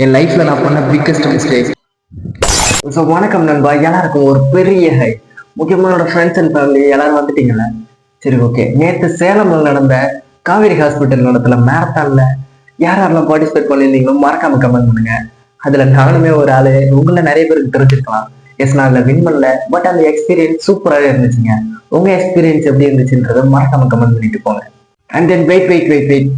என் லைஃப்ல நான் பண்ண பிக்கஸ்ட் மிஸ்டேக். ஸோ வணக்கம் நண்பா, எல்லாருக்கும் ஒரு பெரிய ஹை. முக்கியமாக என்னோட ஃப்ரெண்ட்ஸ் அண்ட் ஃபேமிலி எல்லாரும் வந்துட்டீங்களா? சரி, ஓகே. நேற்று சேலம்ல நடந்த காவேரி ஹாஸ்பிட்டல் நடத்துல மேரத்தான்ல யார் யாரெல்லாம் பார்ட்டிசிபேட் பண்ணியிருந்தீங்களோ மறக்காம கமெண்ட் பண்ணுங்க. அதுல நானுமே ஒரு ஆளு. உங்களை நிறைய பேருக்கு தெரிஞ்சிருக்கலாம். எஸ், நான் அதில் வின் பண்ணல, பட் அந்த எக்ஸ்பீரியன்ஸ் சூப்பராகவே இருந்துச்சுங்க. உங்க எக்ஸ்பீரியன்ஸ் எப்படி இருந்துச்சுன்றதை மறக்காம கமெண்ட் பண்ணிட்டு போங்க. And then wait.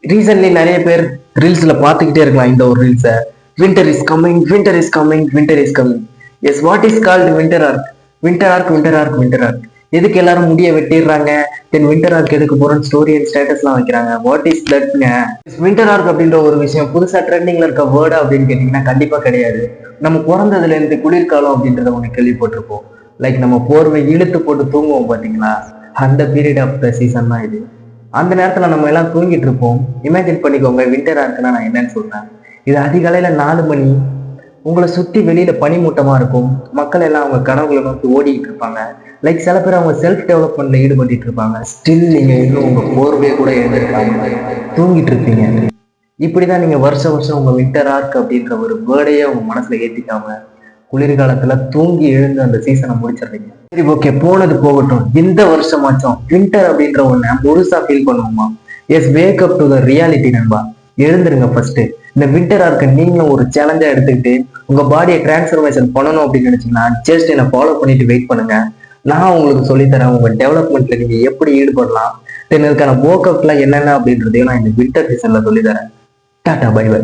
ரீசன்ட்லி நிறைய பேர் ரீல்ஸ்ல பார்த்துக்கிட்டே இருக்கலாம் இந்த ஒரு ரீல்ஸை. Winter is coming, winter is coming, winter is coming. Yes, what is called winter arc? Winter arc, winter arc, winter arc. எதுக்கு எல்லாரும் முடிய வெட்டிடுறாங்க? தென் வின்டர் ஆர்க் எதுக்கு போறோம் ஸ்டோரி அண்ட் ஸ்டேட்டஸ்லாம் வைக்கிறாங்க? வாட் இஸ் தட்ங்க? வின்டர் ஆர்க் அப்படின்ற ஒரு விஷயம் புதுசா ட்ரெண்டிங்ல இருக்க வேர்டா அப்படின்னு கேட்டீங்கன்னா கண்டிப்பா கிடையாது. நம்ம பிறந்ததுல இருந்து குளிர்காலம் அப்படின்றத ஒண்ணு கேள்விப்பட்டிருப்போம். லைக் நம்ம போர்வை இழுத்து போட்டு தூங்குவோம் பாத்தீங்களா? அந்த பீரியட் ஆஃப் த சீசன் தான் இது. அந்த நேரத்துல நம்ம எல்லாம் தூங்கிட்டு இருப்போம். இமேஜின் பண்ணிக்கோங்க, வின்டரா இருக்குன்னா நான் என்னன்னு சொல்றேன். இது அதிகாலையில 4 மணி. உங்களை சுத்தி வெளியில பனிமூட்டமா இருக்கும். மக்கள் எல்லாம் அவங்க கனவுகளை நோக்கி ஓடிட்டு இருப்பாங்க. லைக் சில பேர் அவங்க செல்ஃப் டெவலப்மெண்ட்ல ஈடுபட்டு இருப்பாங்க. ஸ்டில் நீங்க இன்னும் உங்க போர்வையை கூட எழுந்திருக்காங்க, தூங்கிட்டு இருப்பீங்க. இப்படிதான் நீங்க வருஷம் வருஷம் உங்க வின்டர் ஆர்க் அப்படின்ற ஒரு வேர்டையே உங்க மனசுல ஏத்திக்காம குளிர்காலத்துல தூங்கி எழுந்து அந்த சீசனை முடிச்சிடுறீங்க. சரி, ஓகே, போனது போகட்டும். இந்த வருஷமாச்சும் வின்டர் அப்படின்ற ஒண்ணு முழுசா ஃபீல் பண்ணுவோமா? Yes, wake up to the reality நண்பா. எழுந்துருங்க ஃபர்ஸ்ட். இந்த வின்டரா இருக்க நீங்களும் ஒரு சேலஞ்சா எடுத்துக்கிட்டு உங்க பாடியை டிரான்ஸ்ஃபர்மேஷன் பண்ணணும் அப்படின்னு நினைச்சீங்கன்னா ஜஸ்ட் என்னை ஃபாலோ பண்ணிட்டு வெயிட் பண்ணுங்க. நான் உங்களுக்கு சொல்லித்தரேன் உங்க டெவலப்மெண்ட்ல நீங்க எப்படி ஈடுபடலாம். தென் இதுக்கான ஒர்க் அவுட்லாம் என்னென்ன அப்படின்றதையும் நான் இந்த வின்டர் சீசன்ல சொல்லித்தரேன். Tata, bye by.